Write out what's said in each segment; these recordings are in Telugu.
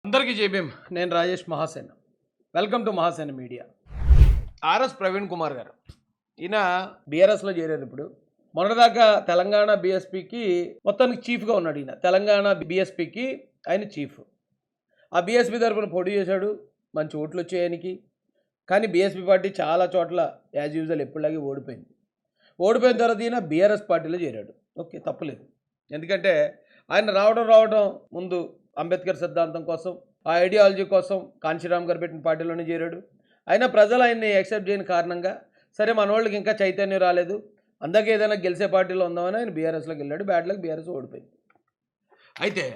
అందరికీ జేబీఎం. నేను Rajesh Mahasena. Welcome to Mahasena media. RS Praveen Kumar గారు ఈయన బీఆర్ఎస్లో చేరారు. ఇప్పుడు మొన్నటిదాకా తెలంగాణ బీఎస్పీకి మొత్తానికి చీఫ్గా ఉన్నాడు. ఈయన తెలంగాణ బీఎస్పీకి ఆయన చీఫ్. ఆ బీఎస్పీ తరఫున పోటీ చేశాడు, మంచి ఓట్లు వచ్చాయి ఆయనకి. కానీ బీఎస్పీ పార్టీ చాలా చోట్ల యాజ్ యూజువల్ ఎప్పుడులాగే ఓడిపోయింది. ఓడిపోయిన తర్వాత ఈయన బీఆర్ఎస్ పార్టీలో చేరాడు. ఓకే, తప్పులేదు. ఎందుకంటే ఆయన రావడం ముందు అంబేద్కర్ సిద్ధాంతం కోసం, ఆ ఐడియాలజీ కోసం కాంశీరామ్ గారు పెట్టిన పార్టీలోనే చేరాడు. అయినా ప్రజలు ఆయన్ని యాక్సెప్ట్ చేయని కారణంగా సరే మన వాళ్ళకి ఇంకా చైతన్యం రాలేదు, అందాక ఏదైనా గెలిచే పార్టీలో ఉందామని ఆయన బీఆర్ఎస్లోకి వెళ్ళాడు. బ్యాడ్లకు బీఆర్ఎస్ ఓడిపోయింది. అయితే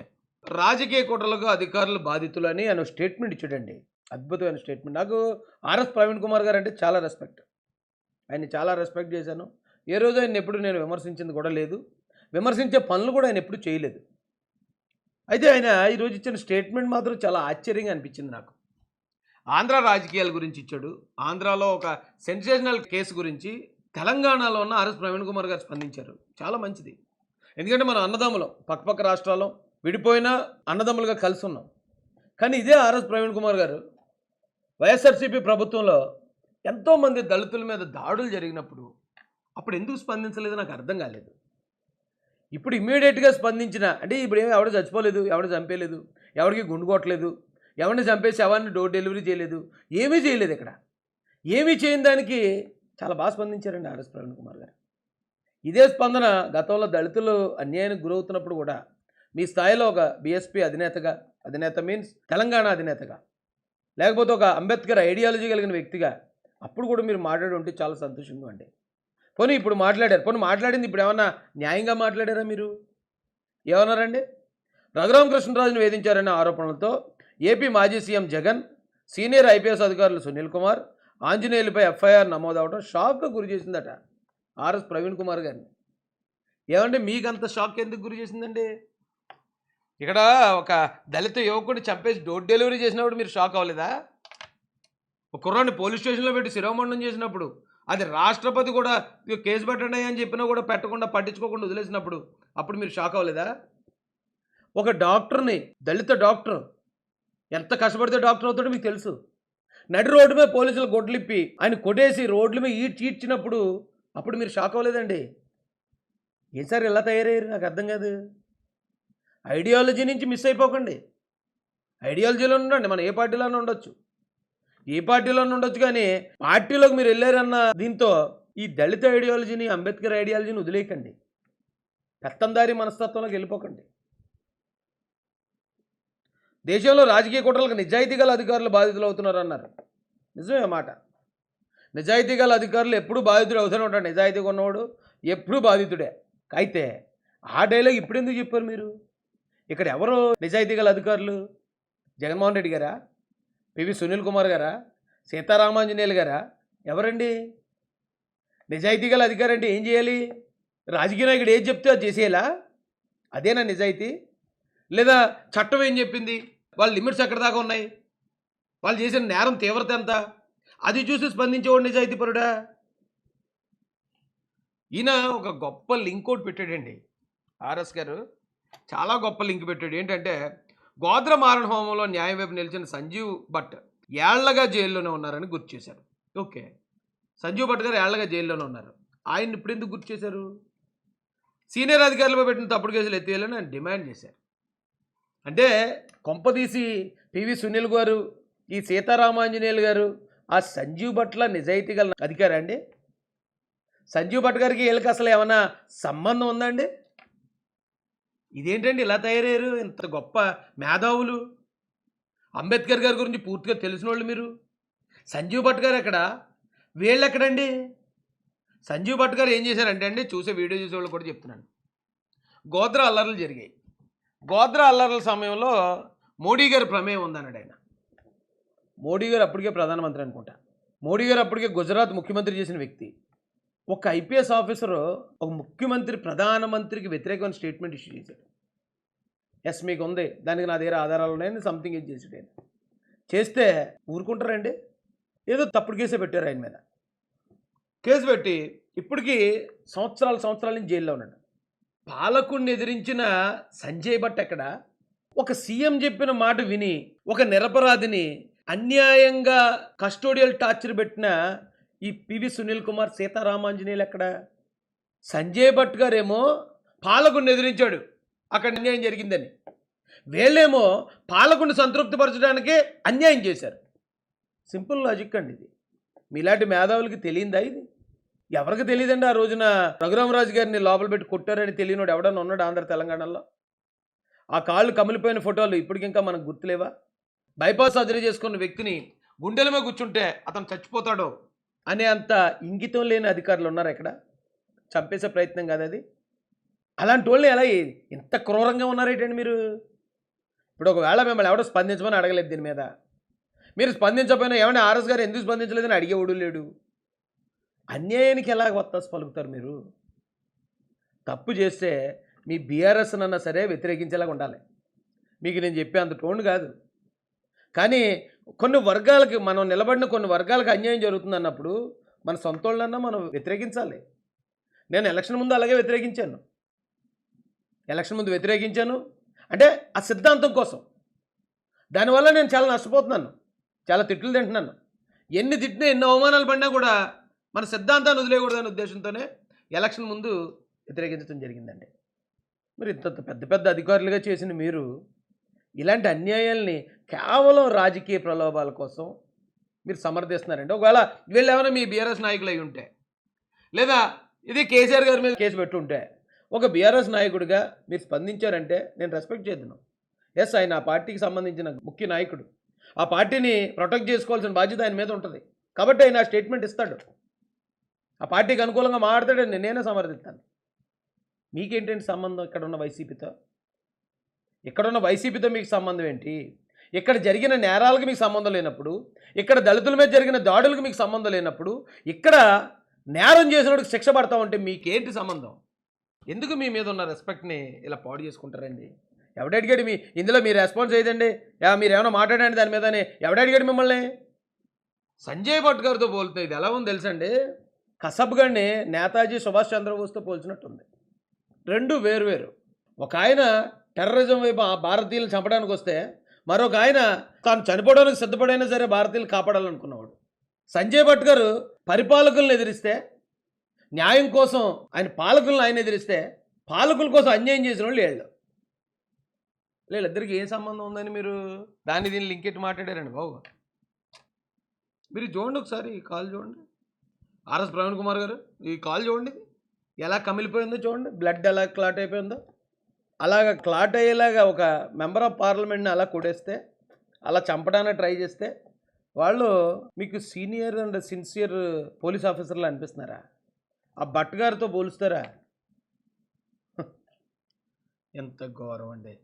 రాజకీయ కుట్రలకు అధికారులు బాధితులు అని ఆయన స్టేట్మెంట్ ఇచ్చాడండి. అద్భుతమైన స్టేట్మెంట్. నాకు ఆర్ఎస్ ప్రవీణ్ కుమార్ గారు అంటే చాలా రెస్పెక్ట్. ఆయన్ని చాలా రెస్పెక్ట్ చేశాను. ఏ రోజు ఆయన ఎప్పుడు నేను విమర్శించింది కూడా లేదు, విమర్శించే పనులు కూడా ఆయన ఎప్పుడు చేయలేదు. అయితే ఆయన ఈరోజు ఇచ్చిన స్టేట్మెంట్ మాత్రం చాలా ఆశ్చర్యంగా అనిపించింది నాకు. ఆంధ్ర రాజకీయాల గురించి ఇచ్చాడు. ఆంధ్రాలో ఒక సెన్సేషనల్ కేసు గురించి తెలంగాణలో ఉన్న ఆర్ఎస్ ప్రవీణ్ కుమార్ గారు స్పందించారు. చాలా మంచిది. ఎందుకంటే మన అన్నదమ్ములం, పక్కపక్క రాష్ట్రాల్లో విడిపోయినా అన్నదమ్ములుగా కలిసి ఉన్నాం. కానీ ఇదే ఆర్ఎస్ ప్రవీణ్ కుమార్ గారు వైఎస్ఆర్సీపీ ప్రభుత్వంలో ఎంతోమంది దళితుల మీద దాడులు జరిగినప్పుడు అప్పుడు ఎందుకు స్పందించలేదు నాకు అర్థం కాలేదు. ఇప్పుడు ఇమ్మీడియట్గా స్పందించిన అంటే ఇప్పుడు ఏమి ఎవరు చచ్చిపోలేదు, ఎవరు చంపేయలేదు, ఎవరికి గుండు కొట్టలేదు, ఎవరిని చంపేసి ఎవరిని డోర్ డెలివరీ చేయలేదు, ఏమీ చేయలేదు. ఇక్కడ ఏమీ చేయని దానికి చాలా బాగా స్పందించారండి ఆర్ఎస్ ప్రవీణ్ కుమార్ గారు. ఇదే స్పందన గతంలో దళితులు అన్యాయానికి గురవుతున్నప్పుడు కూడా మీ స్థాయిలో ఒక బీఎస్పీ అధినేత మీన్స్ తెలంగాణ అధినేతగా, లేకపోతే ఒక అంబేద్కర్ ఐడియాలజీ కలిగిన వ్యక్తిగా అప్పుడు కూడా మీరు మాట్లాడి ఉంటే చాలా సంతోషంగా అండి. పోనీ ఇప్పుడు మాట్లాడారు, పోనీ మాట్లాడింది ఇప్పుడు ఏమన్నా న్యాయంగా మాట్లాడారా? మీరు ఏమన్నారండి? రఘురామకృష్ణరాజును వేధించారనే ఆరోపణలతో ఏపీ మాజీ సీఎం జగన్, సీనియర్ ఐపీఎస్ అధికారులు సునీల్ కుమార్, ఆంజనేయులపై ఎఫ్ఐఆర్ నమోదవడం షాక్గా గురి చేసిందట ఆర్ఎస్ ప్రవీణ్ కుమార్ గారిని. ఏమంటే మీకంత షాక్ ఎందుకు గురి చేసిందండి? ఇక్కడ ఒక దళిత యువకుడిని చంపేసి డోర్ డెలివరీ చేసినప్పుడు మీరు షాక్ అవ్వలేదా? ఒక కుర్రాన్ని పోలీస్ స్టేషన్లో పెట్టి శిరోమండనం చేసినప్పుడు, అది రాష్ట్రపతి కూడా కేసు పెట్టండి అని చెప్పినా కూడా పెట్టకుండా పట్టించుకోకుండా వదిలేసినప్పుడు అప్పుడు మీరు షాక్ అవ్వలేదా? ఒక డాక్టర్ని, దళిత డాక్టర్ ఎంత కష్టపడితే డాక్టర్ అవుతాడో మీకు తెలుసు. నడి రోడ్డు మీద పోలీసులు గొడ్లిప్పి ఆయన కొట్టేసి రోడ్ల మీద ఈడ్చినప్పుడు అప్పుడు మీరు షాక్ అవ్వలేదండి? ఏం సార్ ఇలా తయారయ్యారు? నాకు అర్థం కాదు. ఐడియాలజీ నుంచి మిస్ అయిపోకండి. ఐడియాలజీలో ఉండండి, మనం ఏ పార్టీలోనే ఉండొచ్చు, కానీ పార్టీలోకి మీరు వెళ్ళారన్న దీంతో ఈ దళిత ఐడియాలజీని, అంబేద్కర్ ఐడియాలజీని వదిలేయకండి. పెత్తందారి మనస్తత్వంలోకి వెళ్ళిపోకండి. దేశంలో రాజకీయ కుట్రలకు నిజాయితీ గల అధికారులు బాధితులు అవుతున్నారు అన్నారు. నిజమే మాట. నిజాయితీ గల అధికారులు ఎప్పుడు బాధితుడు అవుతూనే ఉంటాడు. నిజాయితీగా ఉన్నవాడు ఎప్పుడు బాధితుడే. అయితే ఆ డైలాగ్ ఇప్పుడు ఎందుకు చెప్పారు మీరు? ఇక్కడ ఎవరు నిజాయితీ గల అధికారులు? జగన్మోహన్ రెడ్డి గారా? పివి సునీల్ కుమార్ గారా? సీతారామాంజనేయులు గారా? ఎవరండి? నిజాయితీ గల అధికారి అంటే ఏం చేయాలి? రాజకీయ నాయకుడు ఏది చెప్తే అది చేసేయాలా? అదేనా నిజాయితీ? లేదా చట్టం ఏం చెప్పింది, వాళ్ళ లిమిట్స్ ఎక్కడ దాకా ఉన్నాయి, వాళ్ళు చేసిన నేరం తీవ్రత ఎంత, అది చూసి స్పందించేవాడు నిజాయితీ పరుడా? ఈయన ఒక గొప్ప లింక్ ఒకటి పెట్టాడండి ఆర్ఎస్ గారు. చాలా గొప్ప లింక్ పెట్టాడు. ఏంటంటే గోద్ర మారణ హోమంలో న్యాయం వైపు నిలిచిన సంజీవ్ భట్ ఏళ్లగా జైల్లోనే ఉన్నారని గుర్తు చేశారు. ఓకే, సంజీవ్ భట్ గారు ఏళ్లగా జైల్లోనే ఉన్నారు. ఆయన్ని ఇప్పుడు ఎందుకు గుర్తు చేశారు? సీనియర్ అధికారులపై పెట్టిన తప్పుడు కేసులు ఎత్తేయాలని ఆయన డిమాండ్ చేశారు. అంటే కొంపదీసి పివి సునీల్ గారు, ఈ సీతారామాంజనేయులు గారు ఆ సంజీవ్ భట్ల నిజాయితీ గల అధికారా అండి? సంజీవ్ భట్ గారికి వీళ్ళకి అసలు ఏమైనా సంబంధం ఉందా అండి? ఇదేంటండి ఇలా తయారయ్యారు? ఇంత గొప్ప మేధావులు, అంబేద్కర్ గారి గురించి పూర్తిగా తెలిసిన వాళ్ళు మీరు. సంజీవ్ భట్ గారు ఎక్కడ, వీళ్ళు ఎక్కడండి? సంజీవ్ భట్ గారు ఏం చేశారంటే అండి, చూసే వీడియో చూసే వాళ్ళు కూడా చెప్తున్నాను, గోద్రా అల్లర్లు జరిగాయి. గోద్రా అల్లర్ల సమయంలో మోడీ గారి ప్రమేయం ఉందన్నాడు ఆయన. మోడీ గారు అప్పటికే ప్రధానమంత్రి అనుకుంటా. మోడీ గారు అప్పటికే గుజరాత్ ముఖ్యమంత్రి చేసిన వ్యక్తి. ఒక ఐపీఎస్ ఆఫీసరు ఒక ముఖ్యమంత్రి, ప్రధానమంత్రికి వ్యతిరేకమైన స్టేట్మెంట్ ఇష్యూ చేశాడు. ఎస్ మీకు ఉంది, దానికి నా దగ్గర ఆధారాలు ఉన్నాయని సంథింగ్ ఏం చేసాడు ఆయన. చేస్తే ఊరుకుంటారండి? ఏదో తప్పుడు కేసే పెట్టారు ఆయన మీద. కేసు పెట్టి ఇప్పటికీ సంవత్సరాల నుంచి జైల్లో ఉన్నాడు. పాలకుడిని ఎదిరించిన సంజయ్ భట్ ఎక్కడ? ఒక సీఎం చెప్పిన మాట విని ఒక నిరపరాధిని అన్యాయంగా కస్టోడియల్ టార్చర్ పెట్టిన ఈ పివి సునీల్ కుమార్, సీతారామాంజనేయులు ఎక్కడ? సంజయ్ భట్ గారేమో పాలకుడిని ఎదిరించాడు అక్కడ అన్యాయం జరిగిందని, వీళ్ళేమో పాలకుడిని సంతృప్తిపరచడానికే అన్యాయం చేశారు. సింపుల్ లాజిక్ అండి ఇది. మీలాంటి మేధావులకి తెలియందా ఇది? ఎవరికి తెలియదండి? ఆ రోజున రఘురామరాజు గారిని లోపల పెట్టి కొట్టారని తెలియనోడు ఎవడన్నా ఉన్నాడు ఆంధ్ర తెలంగాణలో? ఆ కాళ్ళు కమిలిపోయిన ఫోటోలు ఇప్పటికింకా మనకు గుర్తులేవా? బైపాస్ సర్జరీ చేసుకున్న వ్యక్తిని గుండెల మీద కూర్చుంటే అతను చచ్చిపోతాడో అనే అంత ఇంగితం లేని అధికారులు ఉన్నారు ఇక్కడ. చంపేసే ప్రయత్నం కాదు అది. అలాంటి వాళ్ళని ఎలా ఇంత క్రూరంగా ఉన్నారేంటండి మీరు? ఇప్పుడు ఒకవేళ మిమ్మల్ని ఎవడో స్పందించమని అడగలేదు దీని మీద, మీరు స్పందించకపోయినా ఏమైనా ఆర్ఎస్ గారు ఎందుకు స్పందించలేదని అడిగేవాడు లేడు. అన్యాయానికి ఎలా వత్తాసు పలుకుతారు మీరు? తప్పు చేస్తే మీ బీఆర్ఎస్ అన్నా సరే వ్యతిరేకించేలాగా ఉండాలి. మీకు నేను చెప్పే అంత టోన్ కాదు. కానీ కొన్ని వర్గాలకి మనం నిలబడిన కొన్ని వర్గాలకు అన్యాయం జరుగుతుంది అన్నప్పుడు మన సొంత వాళ్ళన్నా మనం వ్యతిరేకించాలి. నేను ఎలక్షన్ ముందు అలాగే వ్యతిరేకించాను. అంటే ఆ సిద్ధాంతం కోసం. దానివల్ల నేను చాలా నష్టపోతున్నాను, చాలా తిట్లు తింటున్నాను. ఎన్ని తిట్టినా ఎన్ని అవమానాలు పడినా కూడా మన సిద్ధాంతాన్ని వదిలేయకూడదనే ఉద్దేశంతోనే ఎలక్షన్ ముందు వ్యతిరేకించడం జరిగిందండి. మరి ఇంత పెద్ద పెద్ద అధికారులుగా చేసిన మీరు ఇలాంటి అన్యాయాల్ని కేవలం రాజకీయ ప్రలోభాల కోసం మీరు సమర్థిస్తున్నారండి. ఒకవేళ వీళ్ళు ఏమైనా మీ బీఆర్ఎస్ నాయకులు అయి ఉంటే, లేదా ఇది కేసీఆర్ గారి మీద కేసు పెట్టుంటే, ఒక బీఆర్ఎస్ నాయకుడిగా మీరు స్పందించారంటే నేను రెస్పెక్ట్ చేద్దాను. ఎస్, ఆయన ఆ పార్టీకి సంబంధించిన ముఖ్య నాయకుడు. ఆ పార్టీని ప్రొటెక్ట్ చేసుకోవాల్సిన బాధ్యత ఆయన మీద ఉంటుంది. కాబట్టి ఆయన ఆ స్టేట్మెంట్ ఇస్తాడు, ఆ పార్టీకి అనుకూలంగా మాట్లాడతాడని నేనే సమర్థిస్తాను. మీకేంటంటే సంబంధం ఇక్కడున్న వైసీపీతో? ఇక్కడున్న వైసీపీతో మీకు సంబంధం ఏంటి? ఇక్కడ జరిగిన నేరాలకు మీకు సంబంధం లేనప్పుడు, ఇక్కడ దళితుల మీద జరిగిన దాడులకు మీకు సంబంధం లేనప్పుడు, ఇక్కడ నేరం చేసినోడికి శిక్ష పడతా ఉంటే మీకేంటి సంబంధం? ఎందుకు మీ మీద ఉన్న రెస్పెక్ట్ని ఇలా పాడు చేసుకుంటారండి? ఎవడడిగాడు? ఇందులో మీ రెస్పాన్స్ అయ్యిందండి, మీరు ఏమైనా మాట్లాడండి దాని మీదనే ఎవడడిగాడు మిమ్మల్ని? సంజయ్ భట్ గారితో పోలుతుంది. ఇది ఎలా ఉంది తెలుసండి? కసబ్ గారిని నేతాజీ సుభాష్ చంద్రబోస్తో పోల్చినట్టుంది. రెండు వేరు. ఒక ఆయన టెర్రరిజం వైపు భారతీయులను చంపడానికి వస్తే, మరొక ఆయన తాను చనిపోవడానికి సిద్ధపడైనా సరే భారతీయులు కాపాడాలనుకున్నవాడు. సంజయ్ భట్ గారు పరిపాలకులను ఎదిరిస్తే, న్యాయం కోసం ఆయన పాలకులను ఆయన ఎదిరిస్తే, పాలకుల కోసం అన్యాయం చేసిన వాళ్ళు వీళ్ళిద్దరికి ఏం సంబంధం ఉందని మీరు దీన్ని లింకెట్టి మాట్లాడారండి బాబు. మీరు చూడండి ఒకసారి, ఈ కాల్ చూడండి. ఆర్ఎస్ ప్రవీణ్ కుమార్ గారు ఈ కాల్ చూడండి, ఎలా కమిలిపోయిందో చూడండి, బ్లడ్ ఎలా క్లాట్ అయిపోయిందో. అలాగ క్లాట్ అయ్యేలాగా ఒక మెంబర్ ఆఫ్ పార్లమెంట్ని అలా కొడేస్తే, అలా చంపడానికి ట్రై చేస్తే వాళ్ళు మీకు సీనియర్ అండ్ సిన్సియర్ పోలీస్ ఆఫీసర్లు అనిపిస్తున్నారా? ఆ భట్ గారితో పోలుస్తారా? ఎంత ఘోరం అండి.